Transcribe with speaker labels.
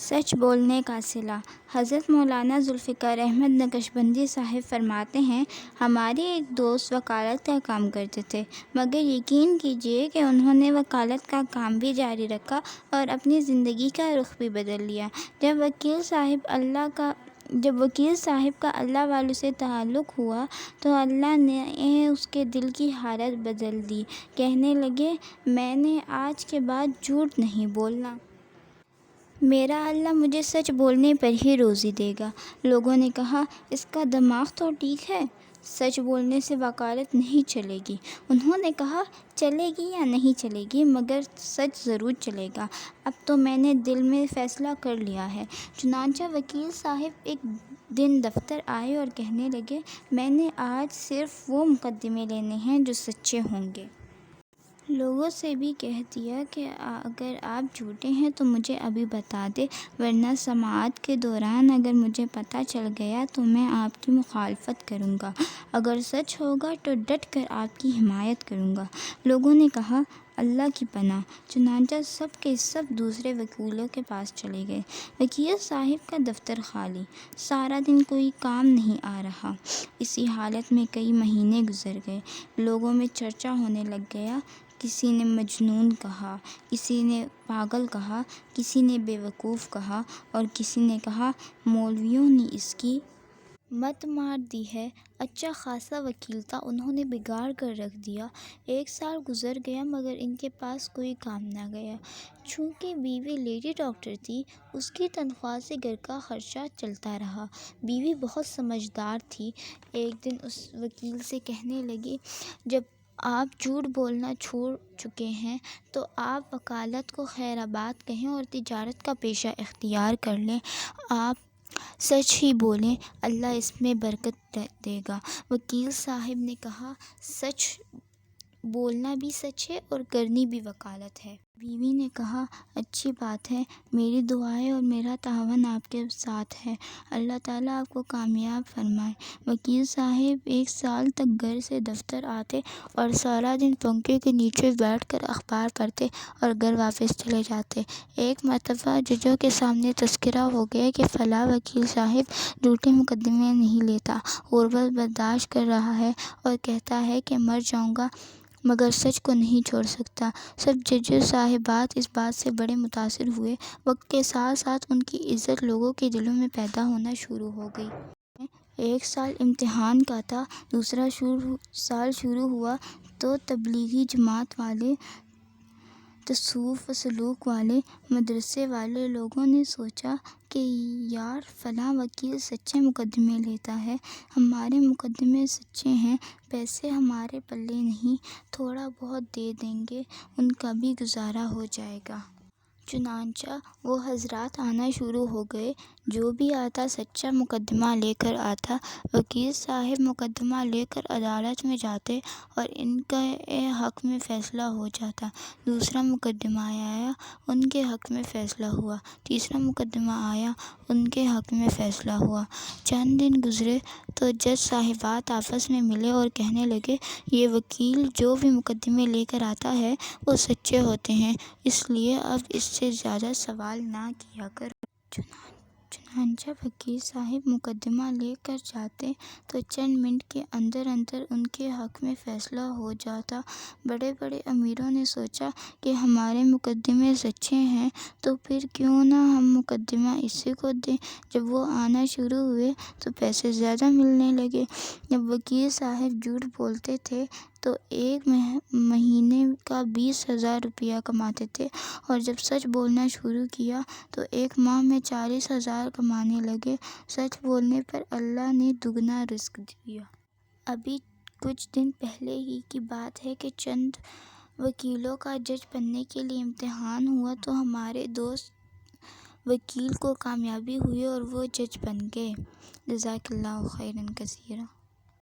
Speaker 1: سچ بولنے کا صلہ۔ حضرت مولانا ذوالفقار احمد نقشبندی صاحب فرماتے ہیں، ہمارے ایک دوست وکالت کا کام کرتے تھے، مگر یقین کیجیے کہ انہوں نے وکالت کا کام بھی جاری رکھا اور اپنی زندگی کا رخ بھی بدل لیا۔ جب وکیل صاحب کا اللہ والوں سے تعلق ہوا تو اللہ نے اس کے دل کی حالت بدل دی۔ کہنے لگے، میں نے آج کے بعد جھوٹ نہیں بولنا۔ میرا اللہ مجھے سچ بولنے پر ہی روزی دے گا۔ لوگوں نے کہا، اس کا دماغ تو ٹھیک ہے، سچ بولنے سے وکالت نہیں چلے گی۔ انہوں نے کہا، چلے گی یا نہیں چلے گی مگر سچ ضرور چلے گا۔ اب تو میں نے دل میں فیصلہ کر لیا ہے۔ چنانچہ وکیل صاحب ایک دن دفتر آئے اور کہنے لگے، میں نے آج صرف وہ مقدمے لینے ہیں جو سچے ہوں گے۔ لوگوں سے بھی کہہ دیا کہ اگر آپ جھوٹے ہیں تو مجھے ابھی بتا دیں، ورنہ سماعت کے دوران اگر مجھے پتہ چل گیا تو میں آپ کی مخالفت کروں گا، اگر سچ ہوگا تو ڈٹ کر آپ کی حمایت کروں گا۔ لوگوں نے کہا، اللہ کی پناہ۔ چنانچہ سب کے سب دوسرے وکیلوں کے پاس چلے گئے۔ وکیل صاحب کا دفتر خالی، سارا دن کوئی کام نہیں آ رہا۔ اسی حالت میں کئی مہینے گزر گئے۔ لوگوں میں چرچا ہونے لگ گیا۔ کسی نے مجنون کہا، کسی نے پاگل کہا، کسی نے بے وقوف کہا اور کسی نے کہا مولویوں نے اس کی مت مار دی ہے۔ اچھا خاصا وکیل تھا، انہوں نے بگاڑ کر رکھ دیا۔ 1 سال گزر گیا مگر ان کے پاس کوئی کام نہ گیا۔ چونکہ بیوی لیڈی ڈاکٹر تھی، اس کی تنخواہ سے گھر کا خرچہ چلتا رہا۔ بیوی بہت سمجھدار تھی۔ ایک دن اس وکیل سے کہنے لگی، جب آپ جھوٹ بولنا چھوڑ چکے ہیں تو آپ وکالت کو خیر آباد کہیں اور تجارت کا پیشہ اختیار کر لیں۔ آپ سچ ہی بولیں، اللہ اس میں برکت دے گا۔ وکیل صاحب نے کہا، سچ بولنا بھی سچ ہے اور کرنی بھی وکالت ہے۔ بیوی نے کہا، اچھی بات ہے، میری دعائیں اور میرا تعاون آپ کے ساتھ ہے، اللہ تعالیٰ آپ کو کامیاب فرمائے۔ وکیل صاحب 1 سال تک گھر سے دفتر آتے اور سارا دن پنکھے کے نیچے بیٹھ کر اخبار پڑھتے اور گھر واپس چلے جاتے۔ ایک مرتبہ ججوں کے سامنے تذکرہ ہو گیا کہ فلاں وکیل صاحب جھوٹے مقدمے نہیں لیتا، غربت برداشت کر رہا ہے اور کہتا ہے کہ مر جاؤں گا مگر سچ کو نہیں چھوڑ سکتا۔ سب جج صاحبات اس بات سے بڑے متاثر ہوئے۔ وقت کے ساتھ ساتھ ان کی عزت لوگوں کے دلوں میں پیدا ہونا شروع ہو گئی۔ 1 سال امتحان کا تھا، دوسرا سال شروع ہوا تو تبلیغی جماعت والے، تصوف و سلوک والے، مدرسے والے لوگوں نے سوچا کہ یار فلاں وکیل سچے مقدمے لیتا ہے، ہمارے مقدمے سچے ہیں، پیسے ہمارے پلے نہیں، تھوڑا بہت دے دیں گے، ان کا بھی گزارا ہو جائے گا۔ چنانچہ وہ حضرات آنا شروع ہو گئے۔ جو بھی آتا سچا مقدمہ لے کر آتا۔ وکیل صاحب مقدمہ لے کر عدالت میں جاتے اور ان کے حق میں فیصلہ ہو جاتا۔ دوسرا مقدمہ آیا، ان کے حق میں فیصلہ ہوا۔ تیسرا مقدمہ آیا، ان کے حق میں فیصلہ ہوا۔ چند دن گزرے تو جج صاحبات آپس میں ملے اور کہنے لگے، یہ وکیل جو بھی مقدمے لے کر آتا ہے وہ سچے ہوتے ہیں، اس لیے اب اس سے زیادہ سوال نہ کیا کرو۔ چنانچہ وکیل صاحب مقدمہ لے کر جاتے تو چند منٹ کے اندر اندر ان کے حق میں فیصلہ ہو جاتا۔ بڑے بڑے امیروں نے سوچا کہ ہمارے مقدمے سچے ہیں تو پھر کیوں نہ ہم مقدمہ اسی کو دیں۔ جب وہ آنا شروع ہوئے تو پیسے زیادہ ملنے لگے۔ جب وکیل صاحب جھوٹ بولتے تھے تو ایک مہینے کا 20,000 روپیہ کماتے تھے اور جب سچ بولنا شروع کیا تو ایک ماہ میں 40,000 کمانے لگے۔ سچ بولنے پر اللہ نے دگنا رزق دیا۔ ابھی کچھ دن پہلے ہی کی بات ہے کہ چند وکیلوں کا جج بننے کے لیے امتحان ہوا تو ہمارے دوست وکیل کو کامیابی ہوئی اور وہ جج بن گئے۔ جزاک اللہ خیرا کثیرا۔